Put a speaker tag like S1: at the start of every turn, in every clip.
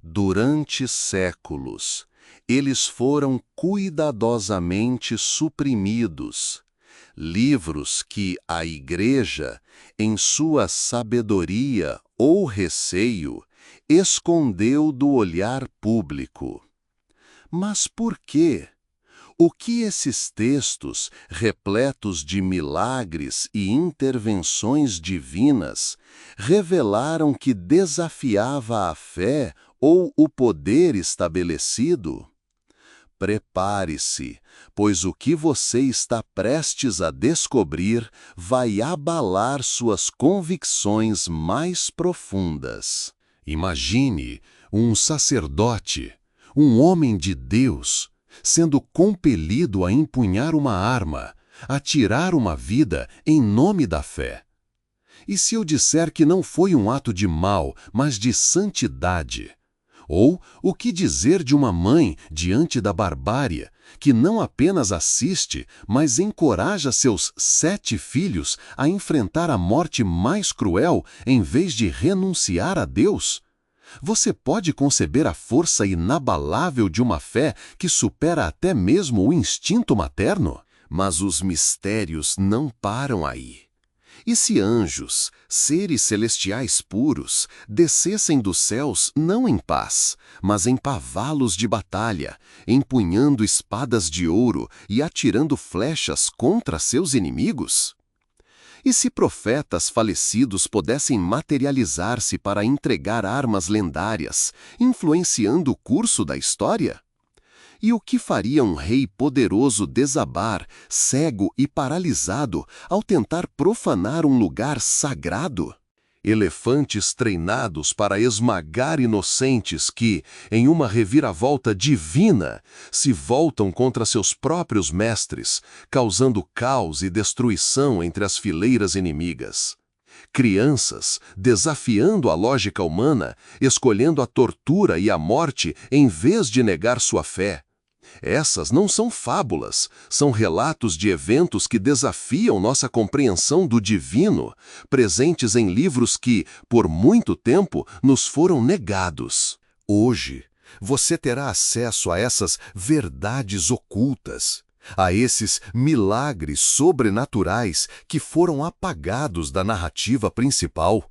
S1: Durante séculos, eles foram cuidadosamente suprimidos. Livros que a Igreja, em sua sabedoria ou receio, escondeu do olhar público. Mas por quê? O que esses textos, repletos de milagres e intervenções divinas, revelaram que desafiava a fé ou o poder estabelecido? Prepare-se, pois o que você está prestes a descobrir vai abalar suas convicções mais profundas. Imagine um sacerdote, um homem de Deus, sendo compelido a empunhar uma arma, a tirar uma vida em nome da fé. E se eu disser que não foi um ato de mal, mas de santidade? Ou o que dizer de uma mãe diante da barbárie, que não apenas assiste, mas encoraja seus 7 filhos a enfrentar a morte mais cruel em vez de renunciar a Deus? Você pode conceber a força inabalável de uma fé que supera até mesmo o instinto materno? Mas os mistérios não param aí. E se anjos, seres celestiais puros, descessem dos céus não em paz, mas em cavalos de batalha, empunhando espadas de ouro e atirando flechas contra seus inimigos? E se profetas falecidos pudessem materializar-se para entregar armas lendárias, influenciando o curso da história? E o que faria um rei poderoso desabar, cego e paralisado, ao tentar profanar um lugar sagrado? Elefantes treinados para esmagar inocentes que, em uma reviravolta divina, se voltam contra seus próprios mestres, causando caos e destruição entre as fileiras inimigas. Crianças, desafiando a lógica humana, escolhendo a tortura e a morte em vez de negar sua fé. Essas não são fábulas, são relatos de eventos que desafiam nossa compreensão do divino, presentes em livros que, por muito tempo, nos foram negados. Hoje, você terá acesso a essas verdades ocultas, a esses milagres sobrenaturais que foram apagados da narrativa principal.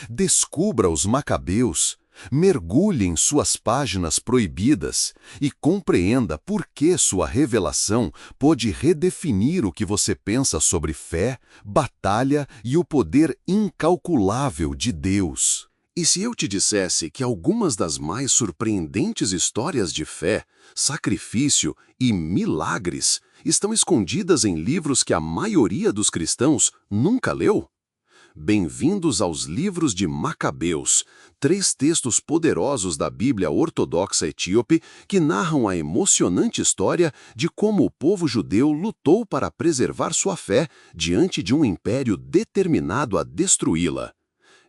S1: Descubra os Macabeus, mergulhe em suas páginas proibidas e compreenda por que sua revelação pode redefinir o que você pensa sobre fé, batalha e o poder incalculável de Deus. E se eu te dissesse que algumas das mais surpreendentes histórias de fé, sacrifício e milagres estão escondidas em livros que a maioria dos cristãos nunca leu? Bem-vindos aos livros de Macabeus, 3 textos poderosos da Bíblia ortodoxa etíope que narram a emocionante história de como o povo judeu lutou para preservar sua fé diante de um império determinado a destruí-la.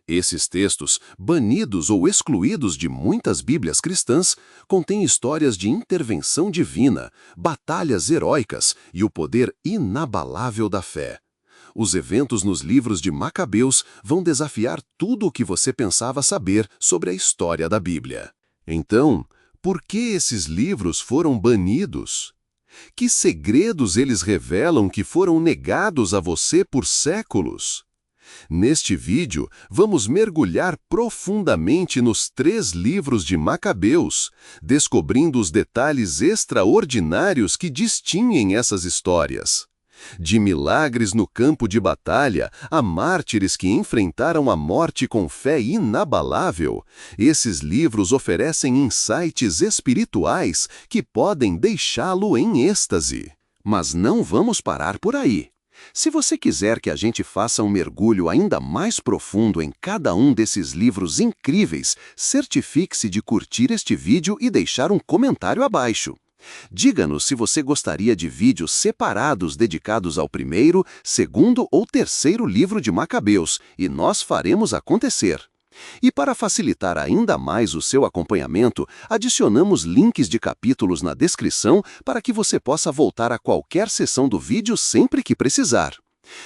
S1: Esses textos, banidos ou excluídos de muitas Bíblias cristãs, contêm histórias de intervenção divina, batalhas heróicas e o poder inabalável da fé. Os eventos nos livros de Macabeus vão desafiar tudo o que você pensava saber sobre a história da Bíblia. Então, por que esses livros foram banidos? Que segredos eles revelam que foram negados a você por séculos? Neste vídeo, vamos mergulhar profundamente nos 3 livros de Macabeus, descobrindo os detalhes extraordinários que distinguem essas histórias. De milagres no campo de batalha a mártires que enfrentaram a morte com fé inabalável, esses livros oferecem insights espirituais que podem deixá-lo em êxtase. Mas não vamos parar por aí. Se você quiser que a gente faça um mergulho ainda mais profundo em cada um desses livros incríveis, certifique-se de curtir este vídeo e deixar um comentário abaixo. Diga-nos se você gostaria de vídeos separados dedicados ao primeiro, segundo ou terceiro livro de Macabeus, e nós faremos acontecer. E para facilitar ainda mais o seu acompanhamento, adicionamos links de capítulos na descrição para que você possa voltar a qualquer seção do vídeo sempre que precisar.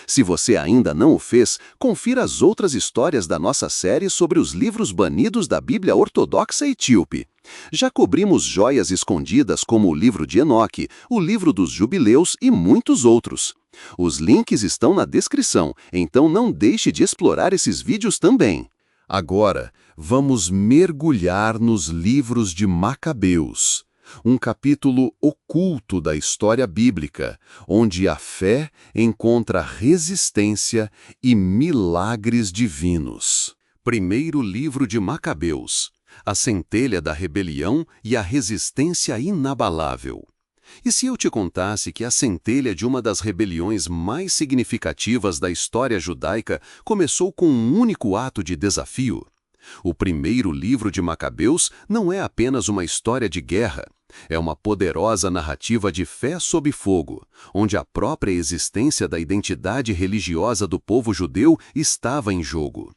S1: Se você ainda não o fez, confira as outras histórias da nossa série sobre os livros banidos da Bíblia Ortodoxa Etíope. Já cobrimos joias escondidas como o livro de Enoque, o livro dos Jubileus e muitos outros. Os links estão na descrição, então não deixe de explorar esses vídeos também. Agora, vamos mergulhar nos livros de Macabeus, um capítulo oculto da história bíblica, onde a fé encontra resistência e milagres divinos. Primeiro livro de Macabeus, a centelha da rebelião e a resistência inabalável. E se eu te contasse que a centelha de uma das rebeliões mais significativas da história judaica começou com um único ato de desafio? O primeiro livro de Macabeus não é apenas uma história de guerra, é uma poderosa narrativa de fé sob fogo, onde a própria existência da identidade religiosa do povo judeu estava em jogo.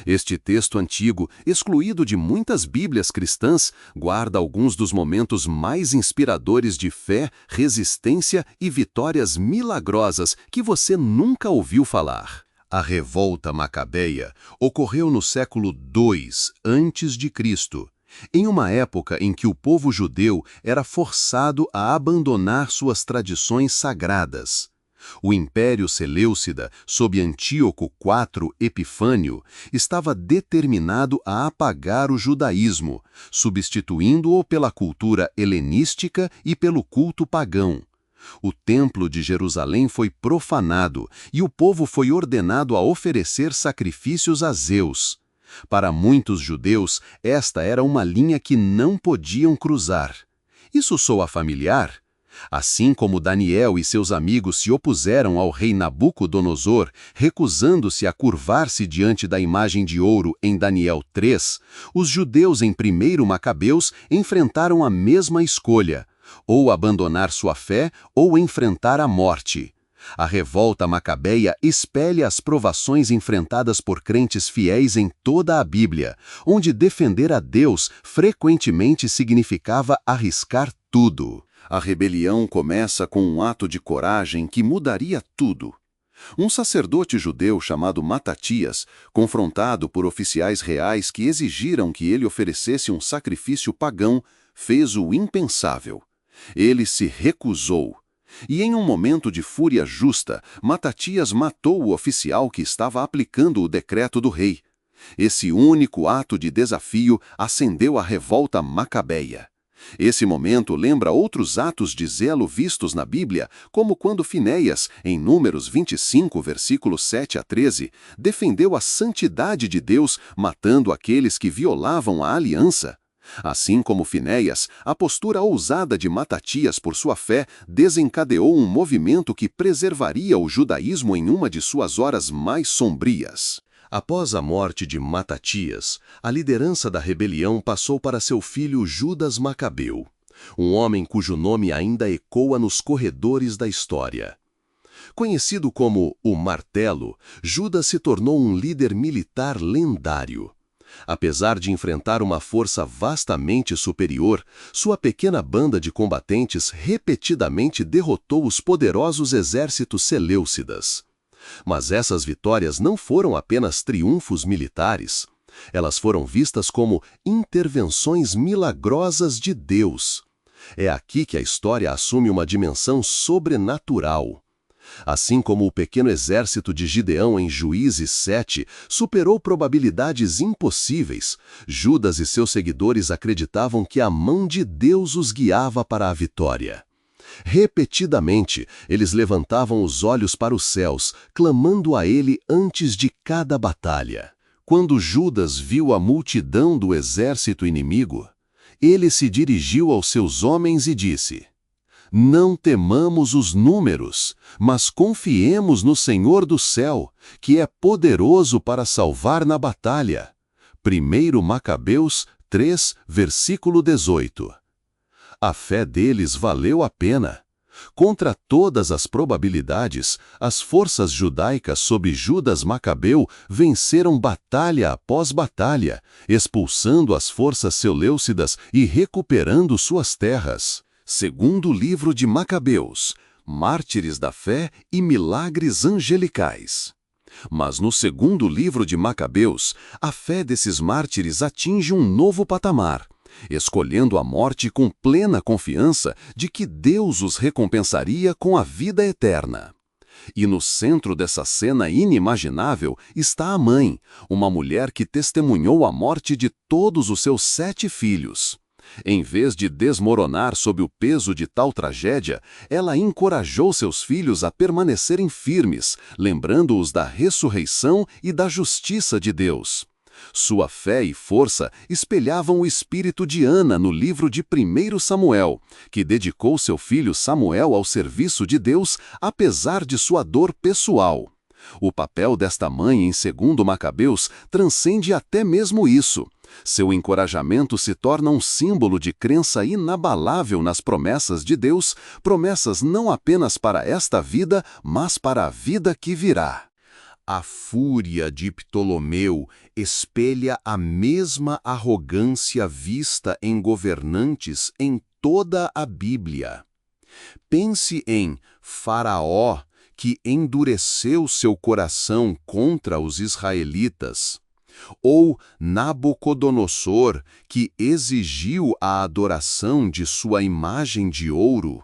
S1: Este texto antigo, excluído de muitas bíblias cristãs, guarda alguns dos momentos mais inspiradores de fé, resistência e vitórias milagrosas que você nunca ouviu falar. A revolta macabeia ocorreu no século II a.C., em uma época em que o povo judeu era forçado a abandonar suas tradições sagradas. O Império Seleucida, sob Antíoco IV Epifânio, estava determinado a apagar o judaísmo, substituindo-o pela cultura helenística e pelo culto pagão. O Templo de Jerusalém foi profanado e o povo foi ordenado a oferecer sacrifícios a Zeus. Para muitos judeus, esta era uma linha que não podiam cruzar. Isso soa familiar? Assim como Daniel e seus amigos se opuseram ao rei Nabucodonosor, recusando-se a curvar-se diante da imagem de ouro em Daniel 3, os judeus em 1 Macabeus enfrentaram a mesma escolha, ou abandonar sua fé ou enfrentar a morte. A revolta macabeia espelha as provações enfrentadas por crentes fiéis em toda a Bíblia, onde defender a Deus frequentemente significava arriscar tudo. A rebelião começa com um ato de coragem que mudaria tudo. Um sacerdote judeu chamado Matatias, confrontado por oficiais reais que exigiram que ele oferecesse um sacrifício pagão, fez o impensável. Ele se recusou. E em um momento de fúria justa, Matatias matou o oficial que estava aplicando o decreto do rei. Esse único ato de desafio acendeu a revolta macabeia. Esse momento lembra outros atos de zelo vistos na Bíblia, como quando Finéias, em Números 25, versículos 7 a 13, defendeu a santidade de Deus, matando aqueles que violavam a aliança. Assim como Finéias, a postura ousada de Matatias por sua fé desencadeou um movimento que preservaria o judaísmo em uma de suas horas mais sombrias. Após a morte de Matatias, a liderança da rebelião passou para seu filho Judas Macabeu, um homem cujo nome ainda ecoa nos corredores da história. Conhecido como o Martelo, Judas se tornou um líder militar lendário. Apesar de enfrentar uma força vastamente superior, sua pequena banda de combatentes repetidamente derrotou os poderosos exércitos seleucidas. Mas essas vitórias não foram apenas triunfos militares. Elas foram vistas como intervenções milagrosas de Deus. É aqui que a história assume uma dimensão sobrenatural. Assim como o pequeno exército de Gideão em Juízes 7 superou probabilidades impossíveis, Judas e seus seguidores acreditavam que a mão de Deus os guiava para a vitória. Repetidamente, eles levantavam os olhos para os céus, clamando a ele antes de cada batalha. Quando Judas viu a multidão do exército inimigo, ele se dirigiu aos seus homens e disse: "Não temamos os números, mas confiemos no Senhor do céu, que é poderoso para salvar na batalha." 1 Macabeus 3, versículo 18. A fé deles valeu a pena. Contra todas as probabilidades, as forças judaicas sob Judas Macabeu venceram batalha após batalha, expulsando as forças seleucidas e recuperando suas terras. Segundo livro de Macabeus, mártires da fé e milagres angelicais. Mas no segundo livro de Macabeus, a fé desses mártires atinge um novo patamar, escolhendo a morte com plena confiança de que Deus os recompensaria com a vida eterna. E no centro dessa cena inimaginável está a mãe, uma mulher que testemunhou a morte de todos os seus 7 filhos. Em vez de desmoronar sob o peso de tal tragédia, ela encorajou seus filhos a permanecerem firmes, lembrando-os da ressurreição e da justiça de Deus. Sua fé e força espelhavam o espírito de Ana no livro de 1 Samuel, que dedicou seu filho Samuel ao serviço de Deus, apesar de sua dor pessoal. O papel desta mãe em 2 Macabeus transcende até mesmo isso. Seu encorajamento se torna um símbolo de crença inabalável nas promessas de Deus, promessas não apenas para esta vida, mas para a vida que virá. A fúria de Ptolomeu espelha a mesma arrogância vista em governantes em toda a Bíblia. Pense em Faraó, que endureceu seu coração contra os israelitas, ou Nabucodonosor, que exigiu a adoração de sua imagem de ouro.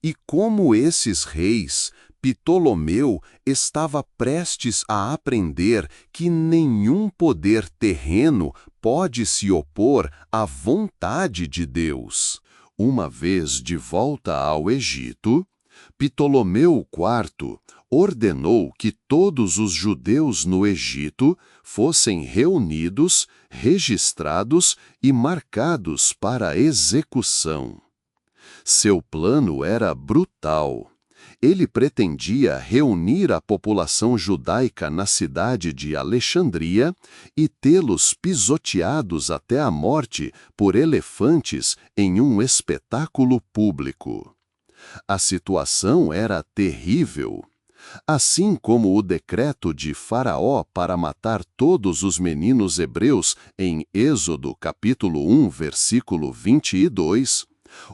S1: E como esses reis, Ptolomeu estava prestes a aprender que nenhum poder terreno pode se opor à vontade de Deus. Uma vez de volta ao Egito, Ptolomeu IV ordenou que todos os judeus no Egito fossem reunidos, registrados e marcados para execução. Seu plano era brutal. Ele pretendia reunir a população judaica na cidade de Alexandria e tê-los pisoteados até a morte por elefantes em um espetáculo público. A situação era terrível. Assim como o decreto de Faraó para matar todos os meninos hebreus em Êxodo capítulo 1, versículo 22,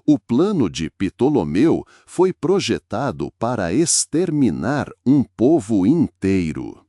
S1: o plano de Ptolomeu foi projetado para exterminar um povo inteiro.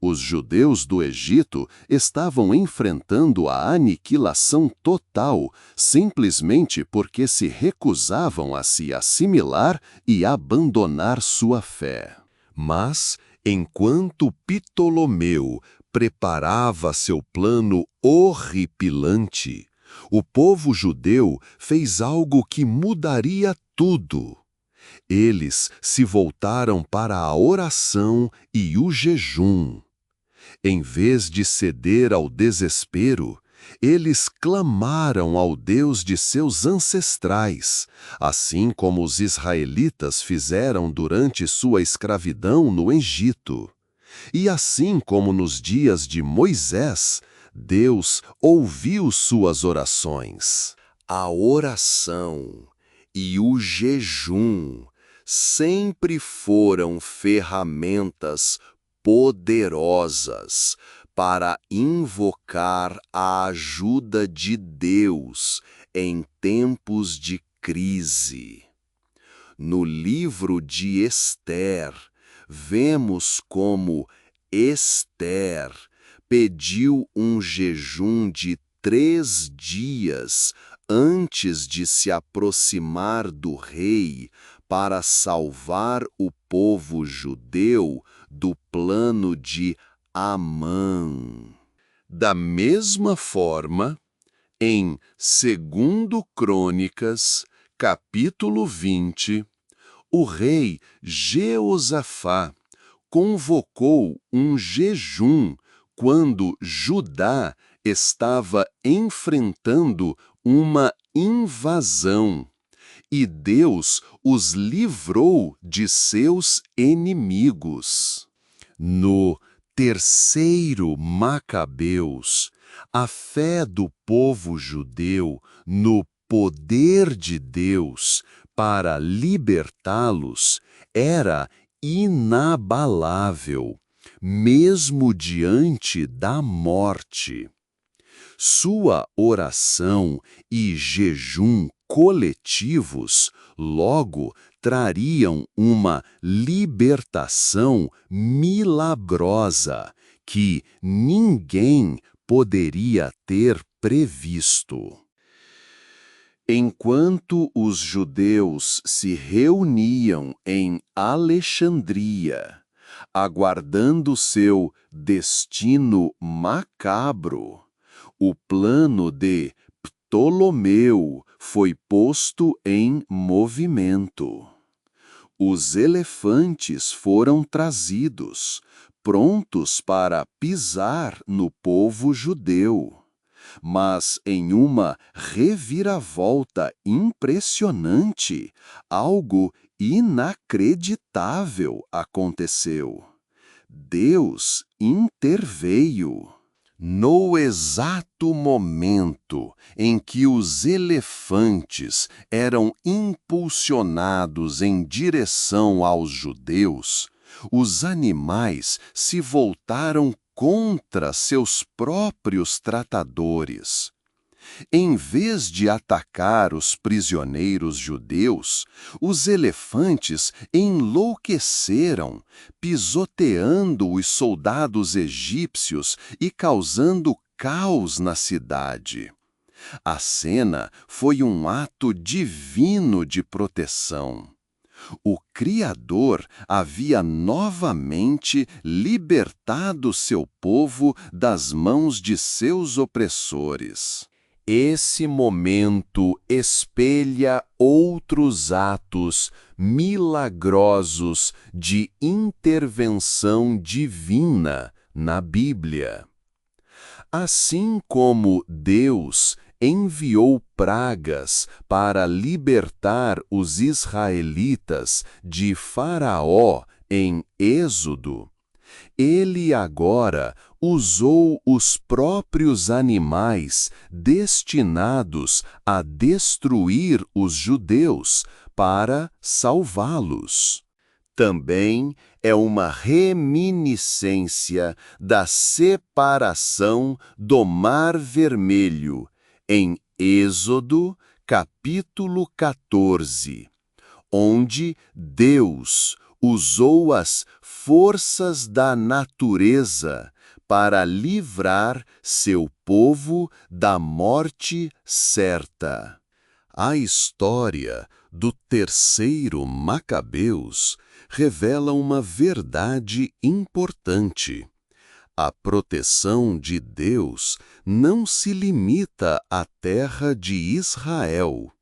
S1: Os judeus do Egito estavam enfrentando a aniquilação total simplesmente porque se recusavam a se assimilar e abandonar sua fé. Mas, enquanto Ptolomeu preparava seu plano horripilante, o povo judeu fez algo que mudaria tudo. Eles se voltaram para a oração e o jejum. Em vez de ceder ao desespero, eles clamaram ao Deus de seus ancestrais, assim como os israelitas fizeram durante sua escravidão no Egito. E assim como nos dias de Moisés, Deus ouviu suas orações. A oração e o jejum sempre foram ferramentas poderosas para invocar a ajuda de Deus em tempos de crise. No livro de Ester, vemos como Ester pediu um jejum de 3 dias antes de se aproximar do rei para salvar o povo judeu do plano de Amã. Da mesma forma, em 2 Crônicas, capítulo 20, o rei Jeosafá convocou um jejum quando Judá estava enfrentando uma invasão, e Deus os livrou de seus inimigos. No 3º Macabeus, a fé do povo judeu no poder de Deus para libertá-los era inabalável, mesmo diante da morte. Sua oração e jejum coletivos, logo trariam uma libertação milagrosa que ninguém poderia ter previsto. Enquanto os judeus se reuniam em Alexandria, aguardando seu destino macabro, o plano de Ptolomeu foi posto em movimento. Os elefantes foram trazidos, prontos para pisar no povo judeu. Mas em uma reviravolta impressionante, algo inacreditável aconteceu. Deus interveio. No exato momento em que os elefantes eram impulsionados em direção aos judeus, os animais se voltaram contra seus próprios tratadores. Em vez de atacar os prisioneiros judeus, os elefantes enlouqueceram, pisoteando os soldados egípcios e causando caos na cidade. A cena foi um ato divino de proteção. O Criador havia novamente libertado seu povo das mãos de seus opressores. Esse momento espelha outros atos milagrosos de intervenção divina na Bíblia. Assim como Deus enviou pragas para libertar os israelitas de Faraó em Êxodo, ele agora usou os próprios animais destinados a destruir os judeus para salvá-los. Também é uma reminiscência da separação do Mar Vermelho, em Êxodo, capítulo 14, onde Deus usou as forças da natureza para livrar seu povo da morte certa. A história do terceiro Macabeus revela uma verdade importante. A proteção de Deus não se limita à terra de Israel.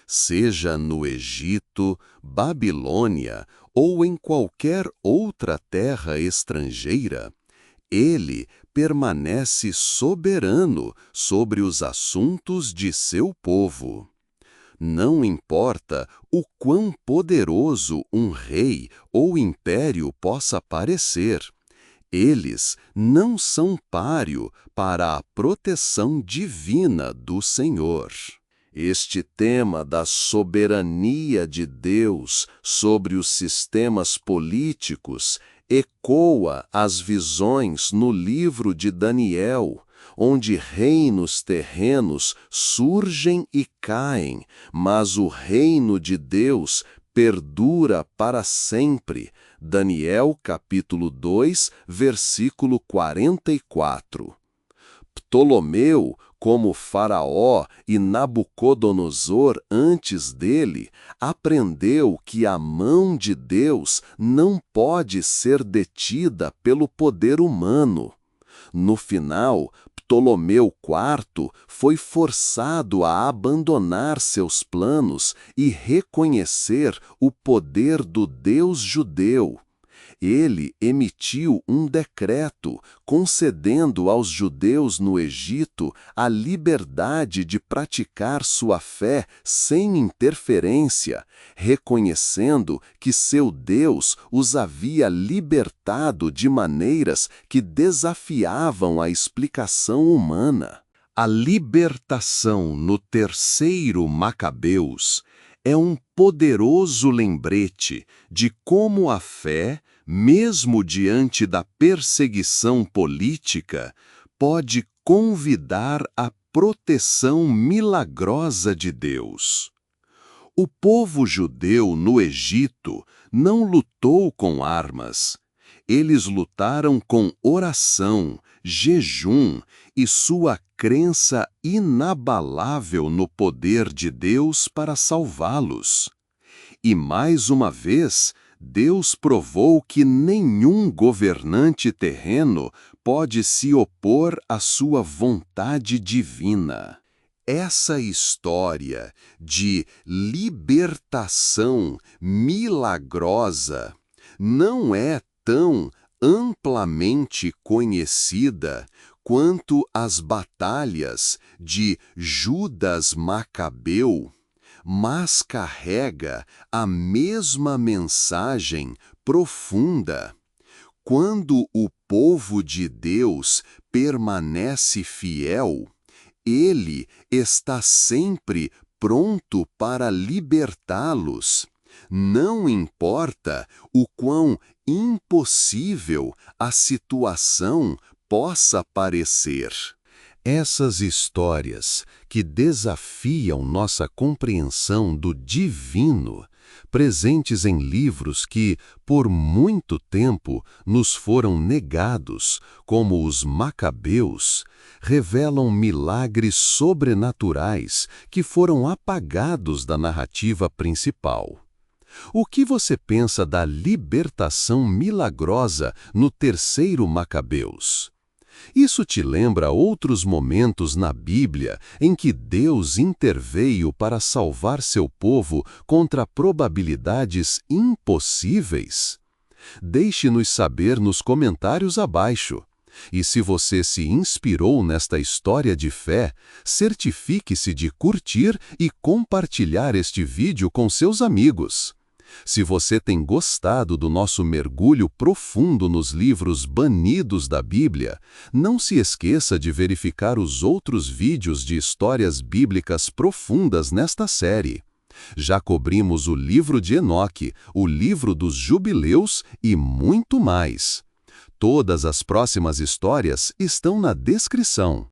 S1: Seja no Egito, Babilônia ou em qualquer outra terra estrangeira, ele permanece soberano sobre os assuntos de seu povo. Não importa o quão poderoso um rei ou império possa parecer, eles não são páreo para a proteção divina do Senhor. Este tema da soberania de Deus sobre os sistemas políticos ecoa as visões no livro de Daniel, onde reinos terrenos surgem e caem, mas o reino de Deus perdura para sempre. Daniel capítulo 2, versículo 44. Ptolomeu, como Faraó e Nabucodonosor antes dele, aprendeu que a mão de Deus não pode ser detida pelo poder humano. No final, Ptolomeu IV foi forçado a abandonar seus planos e reconhecer o poder do Deus judeu. Ele emitiu um decreto concedendo aos judeus no Egito a liberdade de praticar sua fé sem interferência, reconhecendo que seu Deus os havia libertado de maneiras que desafiavam a explicação humana. A libertação no terceiro Macabeus é um poderoso lembrete de como a fé, mesmo diante da perseguição política, pode convidar a proteção milagrosa de Deus. O povo judeu no Egito não lutou com armas. Eles lutaram com oração, jejum e sua crença inabalável no poder de Deus para salvá-los. E mais uma vez, Deus provou que nenhum governante terreno pode se opor à sua vontade divina. Essa história de libertação milagrosa não é tão amplamente conhecida quanto as batalhas de Judas Macabeu, mas carrega a mesma mensagem profunda. Quando o povo de Deus permanece fiel, Ele está sempre pronto para libertá-los. Não importa o quão impossível a situação possa parecer. Essas histórias que desafiam nossa compreensão do divino, presentes em livros que, por muito tempo, nos foram negados, como os Macabeus, revelam milagres sobrenaturais que foram apagados da narrativa principal. O que você pensa da libertação milagrosa no terceiro Macabeus? Isso te lembra outros momentos na Bíblia em que Deus interveio para salvar seu povo contra probabilidades impossíveis? Deixe-nos saber nos comentários abaixo. E se você se inspirou nesta história de fé, certifique-se de curtir e compartilhar este vídeo com seus amigos. Se você tem gostado do nosso mergulho profundo nos livros banidos da Bíblia, não se esqueça de verificar os outros vídeos de histórias bíblicas profundas nesta série. Já cobrimos o livro de Enoque, o livro dos Jubileus e muito mais. Todas as próximas histórias estão na descrição.